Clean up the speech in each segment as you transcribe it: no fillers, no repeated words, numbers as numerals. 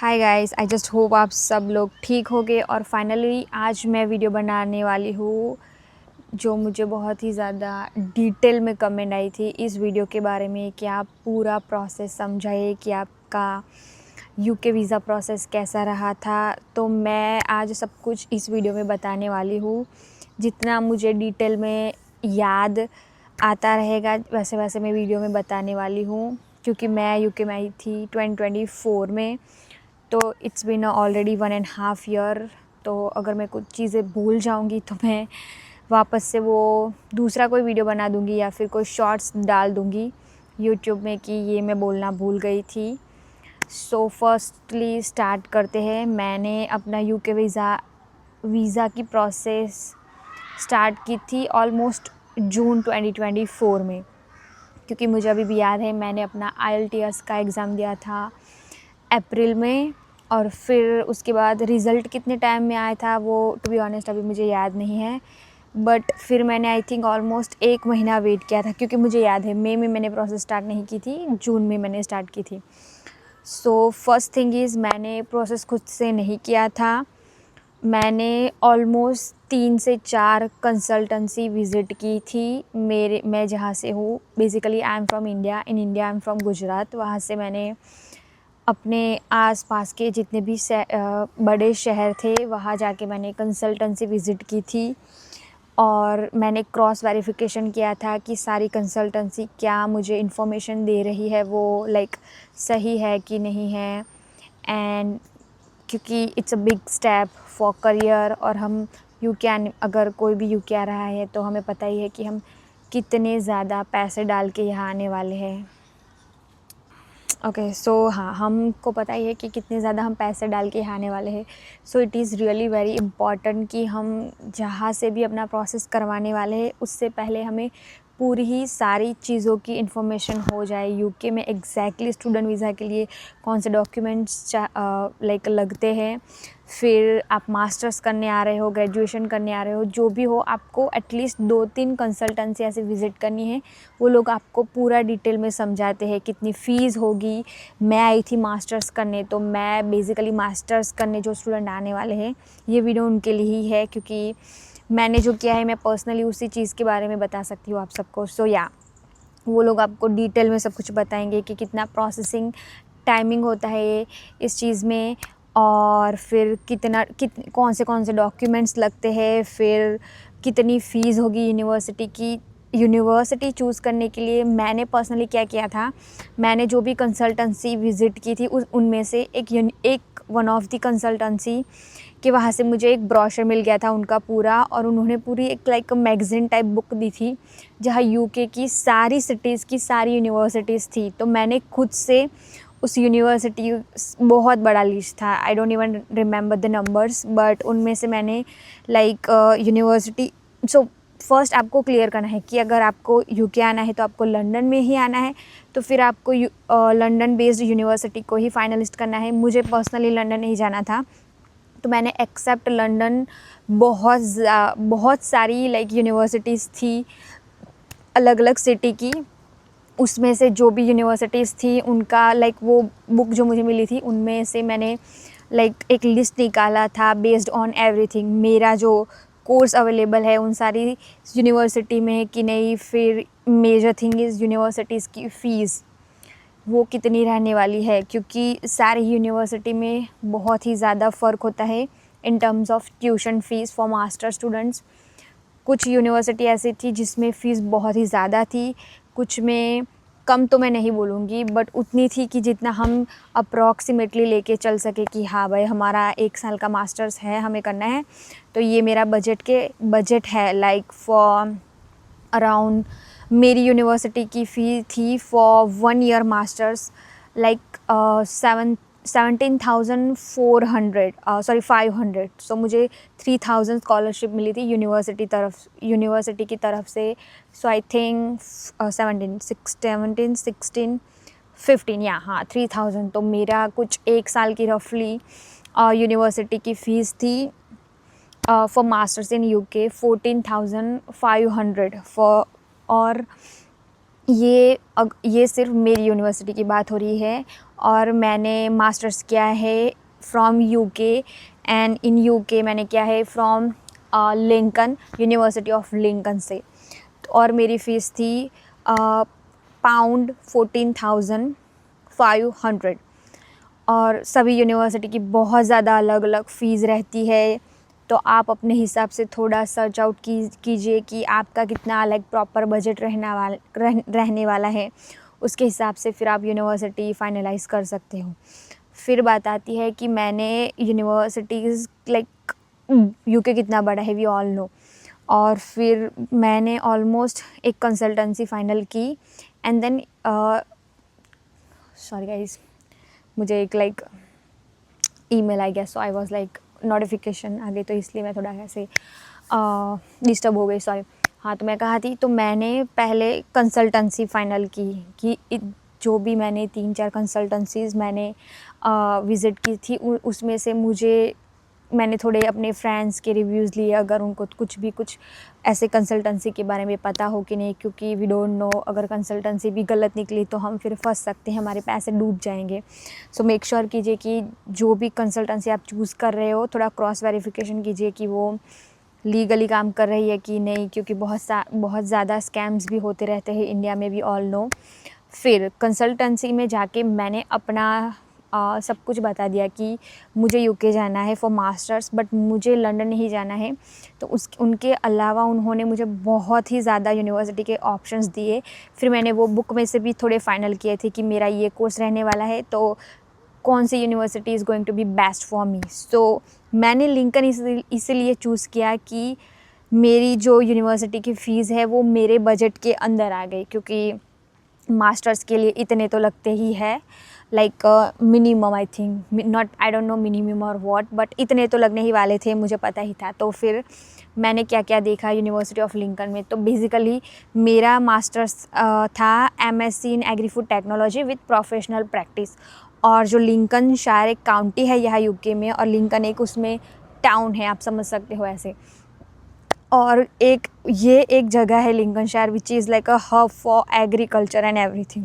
Hi guys, आई just hope आप सब लोग ठीक होंगे। और फाइनली आज मैं वीडियो बनाने वाली हूँ जो मुझे बहुत ही ज़्यादा डिटेल में कमेंट आई थी इस वीडियो के बारे में कि आप पूरा प्रोसेस समझाइए कि आपका यूके वीज़ा प्रोसेस कैसा रहा था। तो मैं आज सब कुछ इस वीडियो में बताने वाली हूँ। जितना मुझे डिटेल में याद आता रहेगा वैसे वैसे मैं वीडियो में बताने वाली हूँ, क्योंकि मैं यूके में आई थी 2024 में। तो इट्स बिन ऑलरेडी 1.5 ईयर। तो अगर मैं कुछ चीज़ें भूल जाऊंगी तो मैं वापस से वो दूसरा कोई वीडियो बना दूंगी या फिर कोई शॉर्ट्स डाल दूंगी यूट्यूब में कि ये मैं बोलना भूल गई थी। सो फर्स्टली स्टार्ट करते हैं। मैंने अपना यूके वीज़ा की प्रोसेस स्टार्ट की थी ऑलमोस्ट जून 2024 में, क्योंकि मुझे अभी भी याद है मैंने अपना IELTS का एग्ज़ाम दिया था अप्रैल में। और फिर उसके बाद रिज़ल्ट कितने टाइम में आया था वो टू बी ऑनेस्ट अभी मुझे याद नहीं है। बट फिर मैंने आई थिंक ऑलमोस्ट 1 महीना वेट किया था, क्योंकि मुझे याद है मई में मैंने प्रोसेस स्टार्ट नहीं की थी, जून में मैंने स्टार्ट की थी। सो फर्स्ट थिंग इज़ मैंने प्रोसेस खुद से नहीं किया था। मैंने ऑलमोस्ट 3 से 4 कंसल्टेंसी विज़िट की थी। मैं जहाँ से हूँ, basically I am from India. In India I am from Gujarat. वहाँ से मैंने अपने आसपास के जितने भी बड़े शहर थे वहाँ जाके मैंने कंसल्टेंसी विज़िट की थी। और मैंने क्रॉस वेरिफिकेशन किया था कि सारी कंसल्टेंसी क्या मुझे इन्फॉर्मेशन दे रही है वो सही है कि नहीं है। एंड क्योंकि it's a big step for career, और हम अगर कोई भी यूके आ रहा है तो हमें पता ही है कि हम कितने ज़्यादा पैसे डाल के यहाँ आने वाले हैं। ओके सो हाँ, हमको पता ही है कि कितने ज़्यादा हम पैसे डाल के यहाँ आने वाले हैं। So it is really very important कि हम जहाँ से भी अपना प्रोसेस करवाने वाले हैं उससे पहले हमें पूरी ही सारी चीज़ों की इन्फॉर्मेशन हो जाए। यूके में एग्जैक्टली स्टूडेंट वीज़ा के लिए कौन से डॉक्यूमेंट्स लगते हैं। फिर आप मास्टर्स करने आ रहे हो, ग्रेजुएशन करने आ रहे हो, जो भी हो, आपको एटलीस्ट 2-3 कंसल्टेंसी ऐसे विज़िट करनी है। वो लोग आपको पूरा डिटेल में समझाते हैं कितनी फ़ीस होगी। मैं आई थी मास्टर्स करने, तो मैं बेसिकली मास्टर्स करने जो स्टूडेंट आने वाले हैं ये वीडियो उनके लिए ही है, क्योंकि मैंने जो किया है मैं पर्सनली उसी चीज़ के बारे में बता सकती हूँ आप सबको। सो या वो लोग आपको डिटेल में सब कुछ बताएंगे कि कितना प्रोसेसिंग टाइमिंग होता है इस चीज़ में, और फिर कौन से डॉक्यूमेंट्स लगते हैं, फिर कितनी फ़ीस होगी यूनिवर्सिटी की। यूनिवर्सिटी चूज़ करने के लिए मैंने पर्सनली क्या किया था, मैंने जो भी कंसल्टेंसी विज़िट की थी उनमें से एक वन ऑफ द कंसल्टेंसी कि वहाँ से मुझे एक ब्रोशर मिल गया था उनका पूरा, और उन्होंने पूरी एक लाइक मैगज़ीन टाइप बुक दी थी जहाँ यूके की सारी सिटीज़ की सारी यूनिवर्सिटीज़ थी। तो मैंने खुद से उस यूनिवर्सिटी, बहुत बड़ा लिस्ट था, I don't even remember the numbers, but उनमें से मैंने लाइक यूनिवर्सिटी। सो फर्स्ट आपको क्लियर करना है कि अगर आपको यूके आना है तो आपको लंदन में ही आना है, तो फिर आपको लंदन बेस्ड यूनिवर्सिटी को ही फाइनलिस्ट करना है। मुझे पर्सनली लंदन नहीं जाना था, तो मैंने एक्सेप्ट लंदन बहुत सारी लाइक यूनिवर्सिटीज़ थी अलग अलग सिटी की। उसमें से जो भी यूनिवर्सिटीज़ थी उनका लाइक वो बुक जो मुझे मिली थी उनमें से मैंने लाइक एक लिस्ट निकाला था बेस्ड ऑन एवरीथिंग, मेरा जो कोर्स अवेलेबल है उन सारी यूनिवर्सिटी में कि नहीं। फिर मेजर थिंग इज़ यूनिवर्सिटीज़ की फ़ीस वो कितनी रहने वाली है, क्योंकि सारी यूनिवर्सिटी में बहुत ही ज़्यादा फ़र्क होता है इन terms of tuition fees for master students. कुछ यूनिवर्सिटी ऐसी थी जिसमें फ़ीस बहुत ही ज़्यादा थी, कुछ में कम तो मैं नहीं बोलूँगी बट उतनी थी कि जितना हम अप्रॉक्सीमेटली लेके चल सके कि हाँ भाई हमारा 1 साल का मास्टर्स है, हमें करना है, तो ये मेरा बजट है लाइक फॉर अराउंड। मेरी यूनिवर्सिटी की फ़ी थी for 1 year masters like 17,400 sorry 500। सो मुझे 3,000 स्कॉलरशिप मिली थी यूनिवर्सिटी की तरफ से। सो आई थिंक 15 या हाँ 3,000। तो मेरा कुछ 1 साल की रफली यूनिवर्सिटी की फ़ीस थी for masters in UK 14,500 for. और ये सिर्फ मेरी यूनिवर्सिटी की बात हो रही है, और मैंने मास्टर्स किया है from UK, and in UK मैंने किया है from Lincoln, university of Lincoln से। और मेरी फ़ीस थी पाउंड 14,500। और सभी यूनिवर्सिटी की बहुत ज़्यादा अलग अलग फ़ीस रहती है, तो आप अपने हिसाब से थोड़ा सर्च आउट कीजिए कि आपका कितना लाइक प्रॉपर बजट रहने वाला है। उसके हिसाब से फिर आप यूनिवर्सिटी फाइनलाइज़ कर सकते हो। फिर बात आती है कि मैंने यूनिवर्सिटीज़ लाइक यूके कितना बड़ा है, वी ऑल नो। और फिर मैंने ऑलमोस्ट एक कंसल्टेंसी फ़ाइनल की, एंड देन सॉरी गाइस, मुझे एक लाइक ईमेल आई गया, सो आई वाज लाइक नोटिफिकेशन आ गई, तो इसलिए मैं थोड़ा ऐसे डिस्टर्ब हो गई, सॉरी। हाँ, तो मैं कहा थी, तो मैंने पहले कंसल्टेंसी फ़ाइनल की कि जो भी मैंने 3-4 कंसल्टेंसीज़ मैंने विज़िट की थी, उसमें से मैंने थोड़े अपने फ्रेंड्स के रिव्यूज़ लिए, अगर उनको कुछ ऐसे कंसल्टेंसी के बारे में पता हो कि नहीं, क्योंकि वी डोंट नो, अगर कंसल्टेंसी भी गलत निकली तो हम फिर फंस सकते हैं, हमारे पैसे डूब जाएंगे। सो मेक श्योर कीजिए कि जो भी कंसल्टेंसी आप चूज़ कर रहे हो, थोड़ा क्रॉस वेरिफिकेशन कीजिए कि वो लीगली काम कर रही है कि नहीं, क्योंकि बहुत ज़्यादा स्कैम्स भी होते रहते हैं इंडिया में, भी ऑल नो। फिर कंसल्टेंसी में जाके मैंने अपना सब कुछ बता दिया कि मुझे यूके जाना है फॉर मास्टर्स, बट मुझे लंदन नहीं जाना है। तो उनके अलावा उन्होंने मुझे बहुत ही ज़्यादा यूनिवर्सिटी के ऑप्शंस दिए। फिर मैंने वो बुक में से भी थोड़े फाइनल किए थे कि मेरा ये कोर्स रहने वाला है, तो कौन सी university is going to be best for me. So मैंने लिंकन इसीलिए चूज़ किया कि मेरी जो यूनिवर्सिटी की फ़ीस है वो मेरे बजट के अंदर आ गई, क्योंकि मास्टर्स के लिए इतने तो लगते ही है, like minimum, I think, not, I don't know minimum और व्हाट, बट इतने तो लगने ही वाले थे, मुझे पता ही था। तो फिर मैंने क्या क्या देखा यूनिवर्सिटी ऑफ लिंकन में, तो बेसिकली मेरा मास्टर्स था MSc in agri food technology with professional practice. और जो लिंकन शायर एक काउंटी है यहाँ यूके में, और लिंकन एक उसमें टाउन है, आप समझ सकते हो ऐसे। और ये एक जगह है Lincolnshire which is like a hub for agriculture and everything,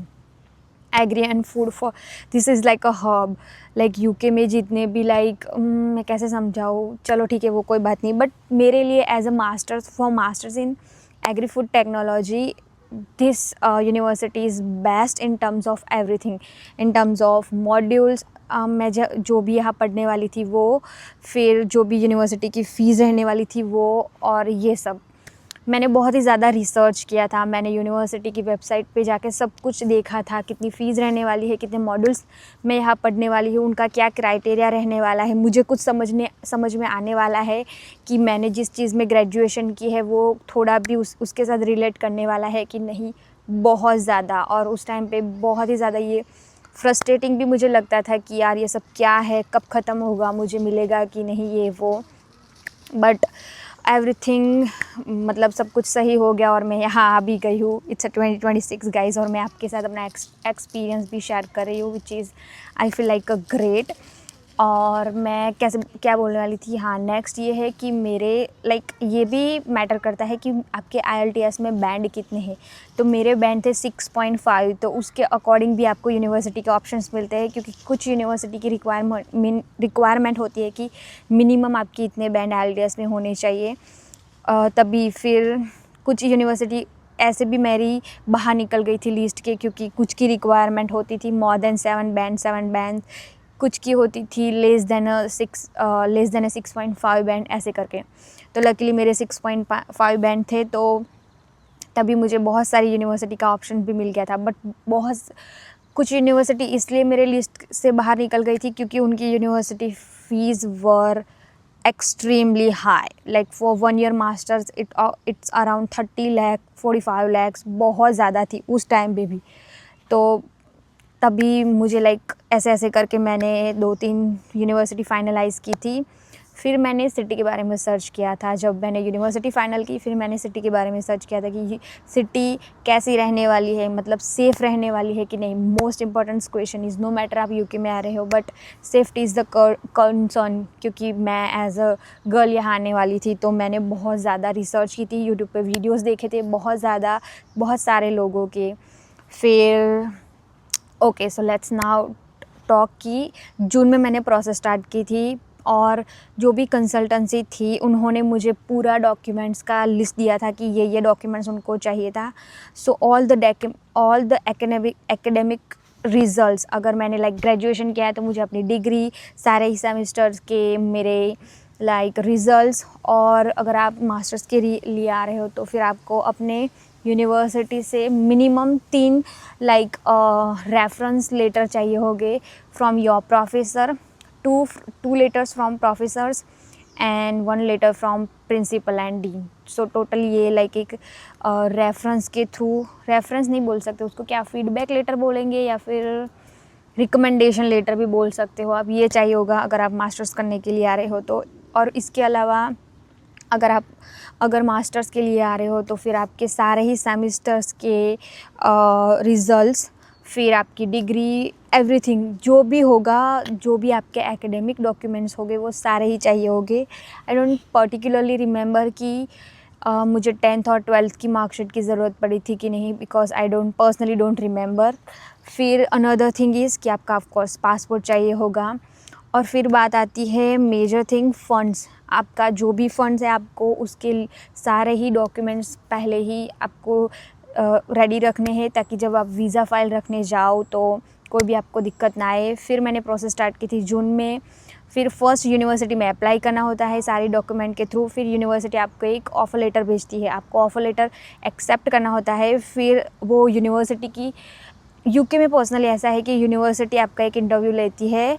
agri and food for, this is like a hub. Like UK में जितने भी लाइक मैं कैसे समझाऊँ, चलो ठीक है वो कोई बात नहीं, बट मेरे लिए as a masters in agri food technology, this university is best in terms of everything, in terms of modules. मैं जो भी यहाँ पढ़ने वाली थी वो, फिर जो भी यूनिवर्सिटी की फ़ीस रहने वाली थी वो, और ये सब मैंने बहुत ही ज़्यादा रिसर्च किया था। मैंने यूनिवर्सिटी की वेबसाइट पे जाके सब कुछ देखा था, कितनी फ़ीस रहने वाली है, कितने मॉड्यूल्स मैं यहाँ पढ़ने वाली हूँ, उनका क्या क्राइटेरिया रहने वाला है, मुझे कुछ समझ में आने वाला है कि मैंने जिस चीज़ में ग्रेजुएशन की है वो थोड़ा भी उसके साथ रिलेट करने वाला है कि नहीं, बहुत ज़्यादा। और उस टाइम पे बहुत ही ज़्यादा ये फ्रस्ट्रेटिंग भी मुझे लगता था कि यार ये सब क्या है, कब ख़त्म होगा, मुझे मिलेगा कि नहीं, ये वो। बट एवरीथिंग, मतलब सब कुछ सही हो गया और मैं यहाँ आ भी गई हूँ। इट्स अ 2026 गाइज, और मैं आपके साथ अपना एक्सपीरियंस भी शेयर कर रही हूँ, which is I feel like a great. और मैं क्या बोलने वाली थी, हाँ, नेक्स्ट ये है कि मेरे लाइक ये भी मैटर करता है कि आपके IELTS में बैंड कितने हैं। तो मेरे बैंड थे 6.5, तो उसके अकॉर्डिंग भी आपको यूनिवर्सिटी के ऑप्शंस मिलते हैं, क्योंकि कुछ यूनिवर्सिटी की रिक्वायरमेंट होती है कि मिनिमम आपकी इतने बैंड IELTS में होने चाहिए, तभी। फिर कुछ यूनिवर्सिटी ऐसे भी मेरी बाहर निकल गई थी लिस्ट के, क्योंकि कुछ की रिक्वायरमेंट होती थी मोर देन 7 बैंड, कुछ की होती थी लेस देन 6.5 बैंड, ऐसे करके। तो लकीली मेरे 6.5 बैंड थे, तो तभी मुझे बहुत सारी यूनिवर्सिटी का ऑप्शन भी मिल गया था। बट कुछ यूनिवर्सिटी इसलिए मेरे लिस्ट से बाहर निकल गई थी क्योंकि उनकी university fees were extremely high, like for 1 year masters it's around 30 lakh 45 lakhs, बहुत ज़्यादा थी उस टाइम पे भी। तो तभी मुझे लाइक ऐसे करके मैंने 2-3 यूनिवर्सिटी फाइनलाइज़ की थी। फिर मैंने सिटी के बारे में सर्च किया था, जब मैंने यूनिवर्सिटी फ़ाइनल की फिर मैंने सिटी के बारे में सर्च किया था कि सिटी कैसी रहने वाली है, मतलब सेफ़ रहने वाली है कि नहीं। Most important question is, no matter आप यूके में आ रहे हो but safety is the concern, क्योंकि मैं एज अ गर्ल यहाँ आने वाली थी। तो मैंने बहुत ज़्यादा रिसर्च की थी, यूट्यूब पे वीडियोस देखे थे बहुत सारे लोगों के। फिर okay, so let's now talk की जून में मैंने प्रोसेस स्टार्ट की थी, और जो भी कंसल्टेंसी थी उन्होंने मुझे पूरा डॉक्यूमेंट्स का लिस्ट दिया था कि ये डॉक्यूमेंट्स उनको चाहिए था। So all the academic results, अगर मैंने लाइक ग्रेजुएशन किया है तो मुझे अपनी डिग्री, सारे ही सेमेस्टर्स के मेरे लाइक रिजल्ट्स, और अगर आप मास्टर्स के लिए आ रहे हो तो फिर आपको अपने यूनिवर्सिटी से मिनिमम 3 लाइक रेफरेंस लेटर चाहिए होंगे from your professor, 2 letters from professors and 1 letter from principal and dean. So total ये लाइक एक रेफरेंस के थ्रू, रेफरेंस नहीं बोल सकते उसको, क्या फीडबैक लेटर बोलेंगे या फिर रिकमेंडेशन लेटर भी बोल सकते हो आप, ये चाहिए होगा अगर आप मास्टर्स करने के लिए आ रहे हो तो। और इसके अलावा अगर मास्टर्स के लिए आ रहे हो तो फिर आपके सारे ही सेमेस्टर्स के रिज़ल्ट्स, फिर आपकी डिग्री, एवरीथिंग जो भी होगा, जो भी आपके एकेडमिक डॉक्यूमेंट्स होंगे वो सारे ही चाहिए होंगे। आई डोंट पर्टिकुलरली रिमेंबर कि मुझे 10th और 12th की मार्कशीट की ज़रूरत पड़ी थी कि नहीं, because I personally don't remember. फिर अनदर थिंग इज़ कि आपका ऑफकोर्स पासपोर्ट चाहिए होगा। और फिर बात आती है मेजर थिंग, फ़ंड्स। आपका जो भी फ़ंड्स है आपको उसके सारे ही डॉक्यूमेंट्स पहले ही आपको रेडी रखने हैं, ताकि जब आप वीज़ा फ़ाइल रखने जाओ तो कोई भी आपको दिक्कत ना आए। फिर मैंने प्रोसेस स्टार्ट की थी जून में। फिर फर्स्ट यूनिवर्सिटी में अप्लाई करना होता है सारी डॉक्यूमेंट के थ्रू। फिर यूनिवर्सिटी आपको एक ऑफ़र लेटर भेजती है, आपको ऑफ़र लेटर एक्सेप्ट करना होता है। फिर वो यूनिवर्सिटी की, यूके में पर्सनली ऐसा है कि यूनिवर्सिटी आपका एक इंटरव्यू लेती है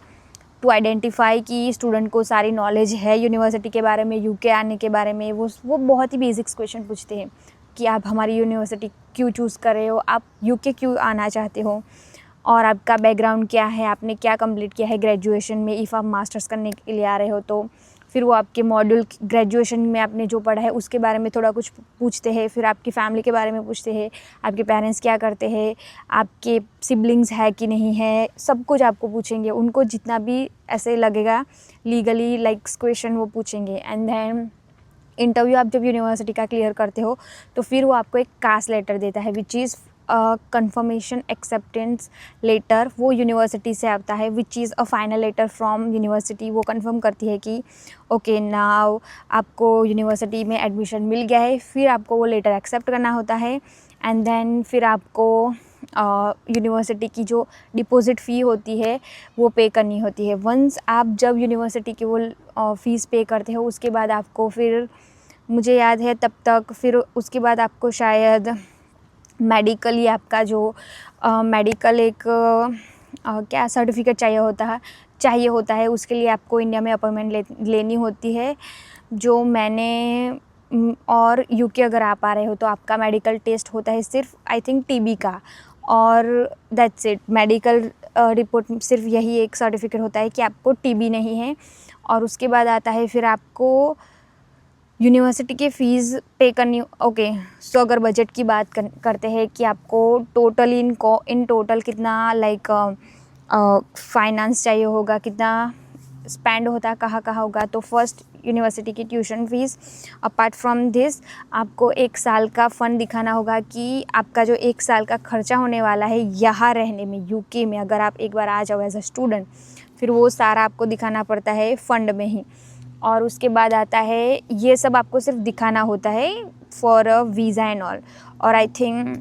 टू आइडेंटिफाई कि स्टूडेंट को सारी नॉलेज है यूनिवर्सिटी के बारे में, यूके आने के बारे में। वो बहुत ही बेसिक्स क्वेश्चन पूछते हैं कि आप हमारी यूनिवर्सिटी क्यों चूज़ कर रहे हो, आप यूके क्यों आना चाहते हो, और आपका बैकग्राउंड क्या है, आपने क्या कंप्लीट किया है ग्रेजुएशन में, इफ़ आप मास्टर्स करने के लिए आ रहे हो तो। फिर वो आपके मॉड्यूल, ग्रेजुएशन में आपने जो पढ़ा है उसके बारे में थोड़ा कुछ पूछते हैं। फिर आपकी फ़ैमिली के बारे में पूछते हैं, आपके पेरेंट्स क्या करते हैं, आपके सिबलिंग्स है कि नहीं है, सब कुछ आपको पूछेंगे। उनको जितना भी ऐसे लगेगा लीगली लाइक क्वेश्चन वो पूछेंगे। एंड देन इंटरव्यू आप जब यूनिवर्सिटी का क्लियर करते हो तो फिर वो आपको एक कास्ट लेटर देता है, which is confirmation acceptance letter. वो यूनिवर्सिटी से आता है, which is a final letter from university. वो कंफर्म करती है कि ओके नाउ आपको यूनिवर्सिटी में एडमिशन मिल गया है। फिर आपको वो लेटर एक्सेप्ट करना होता है। एंड देन फिर आपको यूनिवर्सिटी की जो डिपॉजिट फ़ी होती है वो पे करनी होती है। वंस आप जब यूनिवर्सिटी की वो फ़ीस पे करते हो उसके बाद आपको, फिर मुझे याद है तब तक, फिर उसके बाद आपको शायद मेडिकली आपका जो मेडिकल एक क्या सर्टिफिकेट चाहिए होता है। उसके लिए आपको इंडिया में अपॉइंटमेंट लेनी होती है, जो मैंने और यूके अगर आप आ रहे हो तो आपका मेडिकल टेस्ट होता है सिर्फ आई थिंक टीबी का, और दैट्स इट। मेडिकल रिपोर्ट सिर्फ यही एक सर्टिफिकेट होता है कि आपको टीबी नहीं है। और उसके बाद आता है फिर आपको यूनिवर्सिटी की फ़ीस पे करनी। ओके, सो अगर बजट की बात करते हैं कि आपको टोटल इन टोटल कितना लाइक फाइनेंस चाहिए होगा, कितना स्पेंड होता है, कहाँ होगा। तो फर्स्ट यूनिवर्सिटी की tuition fees, apart from this आपको 1 साल का फ़ंड दिखाना होगा कि आपका जो 1 साल का खर्चा होने वाला है यहाँ रहने में, यूके में अगर आप एक बार आ जाओ एज अ स्टूडेंट, फिर वो सारा आपको दिखाना पड़ता है फ़ंड में ही। और उसके बाद आता है, ये सब आपको सिर्फ दिखाना होता है for a visa and all. और I think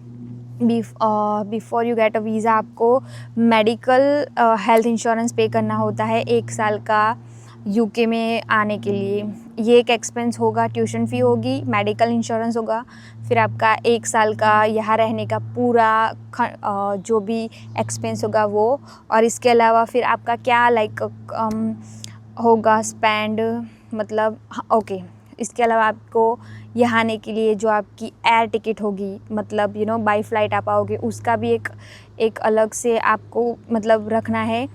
before you get a visa आपको मेडिकल हेल्थ इंश्योरेंस पे करना होता है 1 साल का यूके में आने के लिए। ये एक एक्सपेंस होगा, ट्यूशन फ़ी होगी, मेडिकल इंश्योरेंस होगा, फिर आपका 1 साल का यहाँ रहने का पूरा जो भी एक्सपेंस होगा वो। और इसके अलावा फिर आपका क्या लाइक होगा स्पेंड, मतलब ओके, इसके अलावा आपको यहाँ आने के लिए जो आपकी एयर टिकट होगी, मतलब बाई फ्लाइट आप आओगे, उसका भी एक अलग से आपको मतलब रखना है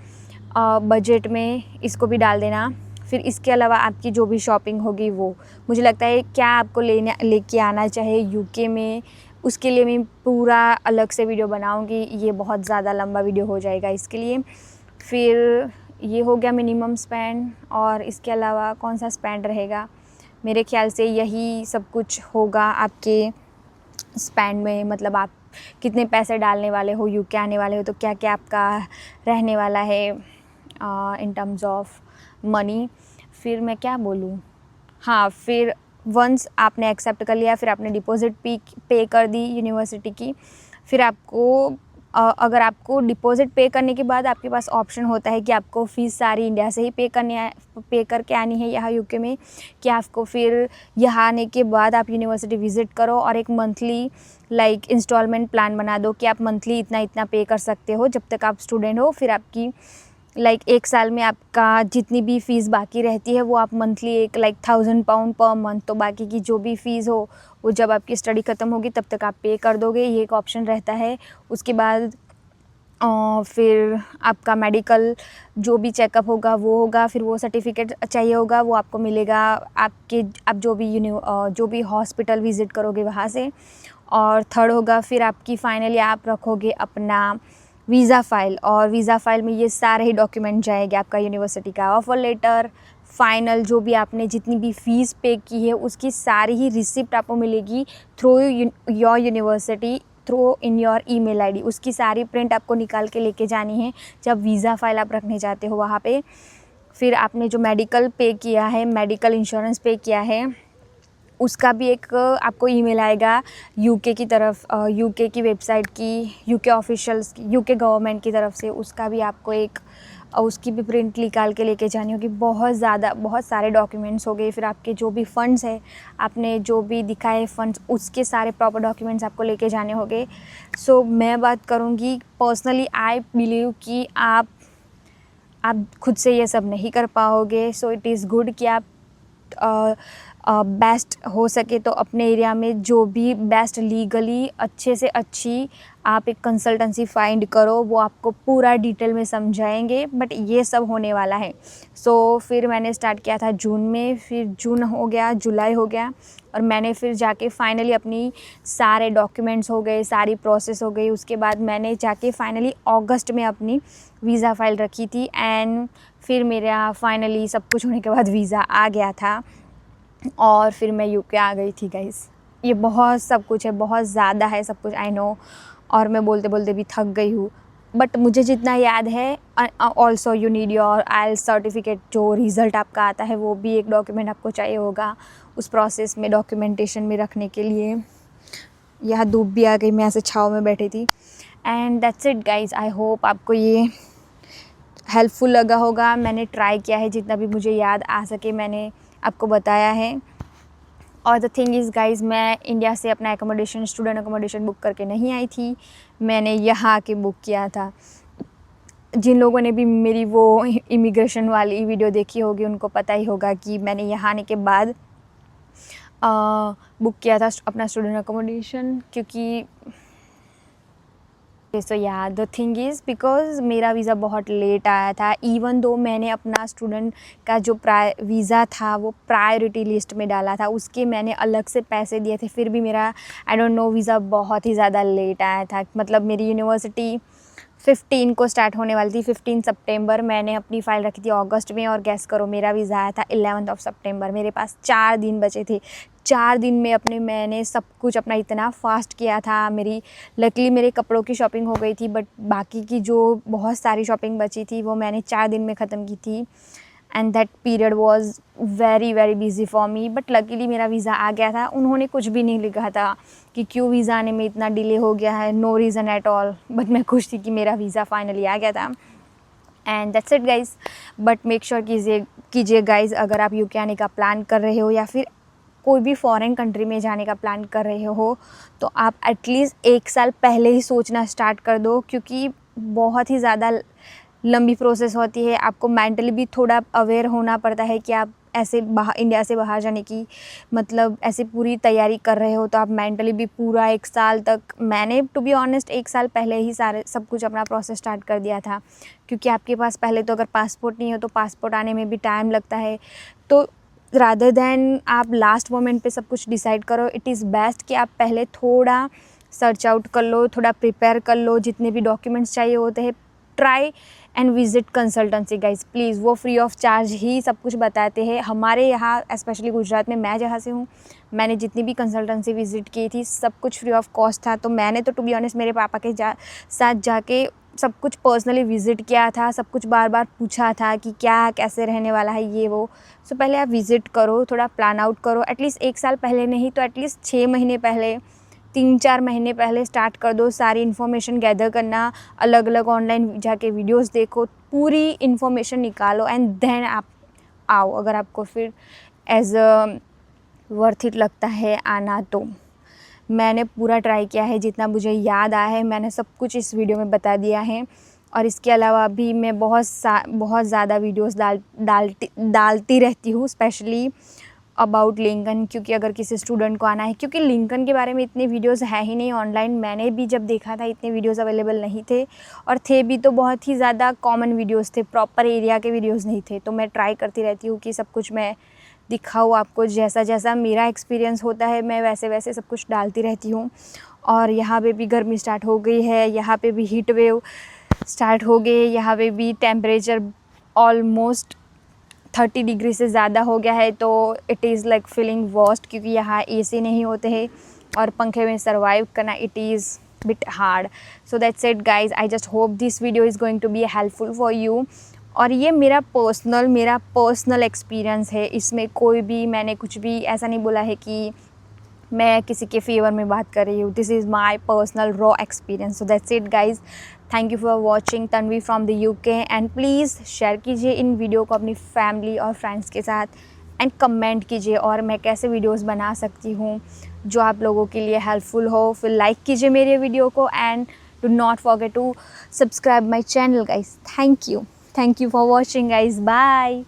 बजट में, इसको भी डाल देना। फिर इसके अलावा आपकी जो भी शॉपिंग होगी वो, मुझे लगता है क्या आपको लेके आना चाहिए यूके में, उसके लिए मैं पूरा अलग से वीडियो बनाऊंगी। ये बहुत ज़्यादा लंबा वीडियो हो जाएगा इसके लिए। फिर ये हो गया मिनिमम स्पेंड, और इसके अलावा कौन सा स्पेंड रहेगा, मेरे ख्याल से यही सब कुछ होगा आपके स्पेंड में। मतलब आप कितने पैसे डालने वाले हो, यूके आने वाले हो तो क्या क्या आपका रहने वाला है इन टर्म्स ऑफ मनी। फिर मैं क्या बोलूँ, हाँ, फिर वंस आपने एक्सेप्ट कर लिया, फिर आपने डिपॉज़िट पे कर दी यूनिवर्सिटी की, फिर आपको अगर आपको डिपॉज़िट पे करने के बाद आपके पास ऑप्शन होता है कि आपको फ़ीस सारी इंडिया से ही पे करके आनी है यहाँ यूके में, कि आपको फिर यहाँ आने के बाद आप यूनिवर्सिटी विज़िट करो और एक मंथली इंस्टॉलमेंट प्लान बना दो कि आप मंथली इतना इतना पे कर सकते हो जब तक आप स्टूडेंट हो। फिर आपकी 1 साल में आपका जितनी भी फ़ीस बाकी रहती है वो आप मंथली एक 1000 पाउंड पर मंथ, तो बाकी की जो भी फ़ीस हो वो जब आपकी स्टडी ख़त्म होगी तब तक आप पे कर दोगे, ये एक ऑप्शन रहता है। उसके बाद फिर आपका मेडिकल जो भी चेकअप होगा वो होगा, फिर वो सर्टिफिकेट चाहिए होगा, वो आपको मिलेगा आप जो भी हॉस्पिटल विज़िट करोगे वहाँ से। और थर्ड होगा फिर आपकी फाइनली आप रखोगे अपना वीज़ा फ़ाइल, और वीज़ा फ़ाइल में ये सारे ही डॉक्यूमेंट जाएंगे, आपका यूनिवर्सिटी का ऑफ़र लेटर, फ़ाइनल जो भी आपने जितनी भी फ़ीस पे की है उसकी सारी ही रिसिप्ट आपको मिलेगी through your university, through in your email ID. उसकी सारी प्रिंट आपको निकाल के लेके जानी है जब वीज़ा फ़ाइल आप रखने जाते हो वहाँ पे। फिर आपने जो मेडिकल पे किया है, मेडिकल इंश्योरेंस पे किया है, उसका भी एक आपको ईमेल आएगा यूके की तरफ, यूके की वेबसाइट की, यूके ऑफिशियल्स की, यूके गवर्नमेंट की तरफ से, उसका भी आपको एक उसकी भी प्रिंट निकाल के लेके जानी होगी। बहुत सारे डॉक्यूमेंट्स हो गए। फिर आपके जो भी फ़ंड्स है, आपने जो भी दिखाए फ़ंड्स, उसके सारे प्रॉपर डॉक्यूमेंट्स आपको लेके जाने होंगे। सो मैं बात करूँगी पर्सनली, आई बिलीव कि आप खुद से ये सब नहीं कर पाओगे। सो इट इज़ गुड कि आप बेस्ट हो सके तो अपने एरिया में जो भी बेस्ट लीगली अच्छे से अच्छी आप एक कंसल्टेंसी फाइंड करो, वो आपको पूरा डिटेल में समझाएंगे। बट ये सब होने वाला है। सो फिर मैंने स्टार्ट किया था जून में, फिर जून हो गया, जुलाई हो गया, और मैंने फिर जाके फाइनली अपनी सारे डॉक्यूमेंट्स हो गए, सारी प्रोसेस हो गई। उसके बाद मैंने जाके फाइनली अगस्त में अपनी वीज़ा फ़ाइल रखी थी, एंड फिर मेरा फाइनली सब कुछ होने के बाद वीज़ा आ गया था और फिर मैं यूके आ गई थी गाइस। ये बहुत सब कुछ है, बहुत ज़्यादा है सब कुछ, आई नो, और मैं बोलते बोलते भी थक गई हूँ। बट मुझे जितना याद है, also you need your IELTS certificate, जो रिज़ल्ट आपका आता है वो भी एक डॉक्यूमेंट आपको चाहिए होगा उस प्रोसेस में, डॉक्यूमेंटेशन में रखने के लिए। यहाँ धूप भी आ गई, मैं ऐसे छाँव में बैठी थी। And that's it guys, I hope आपको ये हेल्पफुल लगा होगा। मैंने ट्राई किया है जितना भी मुझे याद आ सके मैंने आपको बताया है। और द थिंग इज़ गाइज़, मैं इंडिया से अपना एकोमोडेशन, स्टूडेंट एकोमोडेशन बुक करके नहीं आई थी, मैंने यहाँ आके बुक किया था। जिन लोगों ने भी मेरी वो इमिग्रेशन वाली वीडियो देखी होगी उनको पता ही होगा कि मैंने यहाँ आने के बाद बुक किया था अपना स्टूडेंट एकोमोडेशन, क्योंकि सो या द थिंग इज़ बिकॉज़ मेरा वीज़ा बहुत लेट आया था। इवन दो मैंने अपना स्टूडेंट का जो वीज़ा था वो प्रायोरिटी लिस्ट में डाला था, उसके मैंने अलग से पैसे दिए थे, फिर भी मेरा आई डोंट नो वीज़ा बहुत ही ज़्यादा लेट आया था। मतलब मेरी यूनिवर्सिटी 15 को स्टार्ट होने वाली थी, 15 सितंबर। मैंने अपनी फ़ाइल रखी थी अगस्त में, और गैस करो मेरा वीज़ा आया था 11 सितंबर। मेरे पास 4 दिन बचे थे। 4 दिन में मैंने सब कुछ अपना इतना फास्ट किया था। लकीली मेरे कपड़ों की शॉपिंग हो गई थी, बट बाकी की जो बहुत सारी शॉपिंग बची थी वो मैंने 4 दिन में ख़त्म की थी। And that period was very very busy for me, but luckily मेरा वीज़ा आ गया था। उन्होंने कुछ भी नहीं लिखा था कि क्यों वीज़ा आने में इतना डिले हो गया है, no reason at all. But मैं खुश थी कि मेरा वीज़ा फाइनली आ गया था। And that's it guys. But make sure कीजिए गाइज़, अगर आप यूके आने का प्लान कर रहे हो या फिर कोई भी फॉरेन कंट्री में जाने का प्लान कर रहे हो, तो आप एटलीस्ट 1 साल पहले ही सोचना स्टार्ट कर दो, क्योंकि बहुत ही ज़्यादा लंबी प्रोसेस होती है। आपको मेंटली भी थोड़ा अवेयर होना पड़ता है कि आप ऐसे बाहर इंडिया से बाहर जाने की मतलब ऐसे पूरी तैयारी कर रहे हो तो आप मेंटली भी पूरा 1 साल तक, मैंने टू बी ऑनेस्ट 1 साल पहले ही सारे सब कुछ अपना प्रोसेस स्टार्ट कर दिया था, क्योंकि आपके पास पहले तो अगर पासपोर्ट नहीं हो तो पासपोर्ट आने में भी टाइम लगता है। तो रादर दैन आप लास्ट मोमेंट पे सब कुछ डिसाइड करो, इट इज़ बेस्ट कि आप पहले थोड़ा सर्च आउट कर लो, थोड़ा प्रिपेयर कर लो, जितने भी डॉक्यूमेंट्स चाहिए होते हैं। Try and visit consultancy guys please, वो फ्री ऑफ चार्ज ही सब कुछ बताते हैं। हमारे यहाँ स्पेशली गुजरात में, मैं जहाँ से हूँ, मैंने जितनी भी कंसल्टेंसी विज़िट की थी सब कुछ फ्री ऑफ कॉस्ट था। तो मैंने तो टू बी ऑनेस्ट मेरे पापा के साथ जाके सब कुछ पर्सनली विज़िट किया था, सब कुछ बार बार पूछा था कि क्या कैसे रहने वाला है ये वो। सो पहले आप विज़िट करो, थोड़ा प्लान आउट करो, एटलीस्ट 1 साल पहले नहीं तो एटलीस्ट 6 महीने पहले, 3-4 महीने पहले स्टार्ट कर दो सारी इन्फॉर्मेशन गैदर करना, अलग अलग ऑनलाइन जाके वीडियोस देखो, पूरी इन्फॉर्मेशन निकालो एंड देन आप आओ, अगर आपको फिर एज वर्थ इट लगता है आना तो। मैंने पूरा ट्राई किया है, जितना मुझे याद आया है मैंने सब कुछ इस वीडियो में बता दिया है। और इसके अलावा भी मैं बहुत ज़्यादा वीडियोस डालती रहती हूँ, स्पेशली अबाउट लिंकन, क्योंकि अगर किसी स्टूडेंट को आना है, क्योंकि लिंकन के बारे में इतने वीडियोस है ही नहीं ऑनलाइन। मैंने भी जब देखा था इतने वीडियोस अवेलेबल नहीं थे, और थे भी तो बहुत ही ज़्यादा कॉमन वीडियोस थे, प्रॉपर एरिया के वीडियोस नहीं थे। तो मैं ट्राई करती रहती हूँ कि सब कुछ मैं दिखाऊँ आपको, जैसा जैसा मेरा एक्सपीरियंस होता है मैं वैसे वैसे सब कुछ डालती रहती हूँ। और यहाँ पे भी गर्मी स्टार्ट हो गई है, यहाँ पे भी हीट वेव स्टार्ट हो गए, यहाँ पे भी टेम्परेचर ऑलमोस्ट 30 डिग्री से ज़्यादा हो गया है। तो it is like feeling worst, क्योंकि यहाँ एसी नहीं होते हैं और पंखे में सर्वाइव करना it is bit hard. So that's it guys, I just hope this video is going to be helpful for you. और ये मेरा पर्सनल एक्सपीरियंस है, इसमें कोई भी मैंने कुछ भी ऐसा नहीं बोला है कि मैं किसी के फेवर में बात कर रही हूँ। This is my personal raw experience. So that's it guys, thank you for watching. Tanvi from the UK, and please share कीजिए इन वीडियो को अपनी फैमिली और फ्रेंड्स के साथ, एंड कमेंट कीजिए और मैं कैसे वीडियोस बना सकती हूँ जो आप लोगों के लिए हेल्पफुल हो। फिर लाइक कीजिए मेरे वीडियो को, and do not forget to subscribe my channel guys. Thank you for watching guys, bye.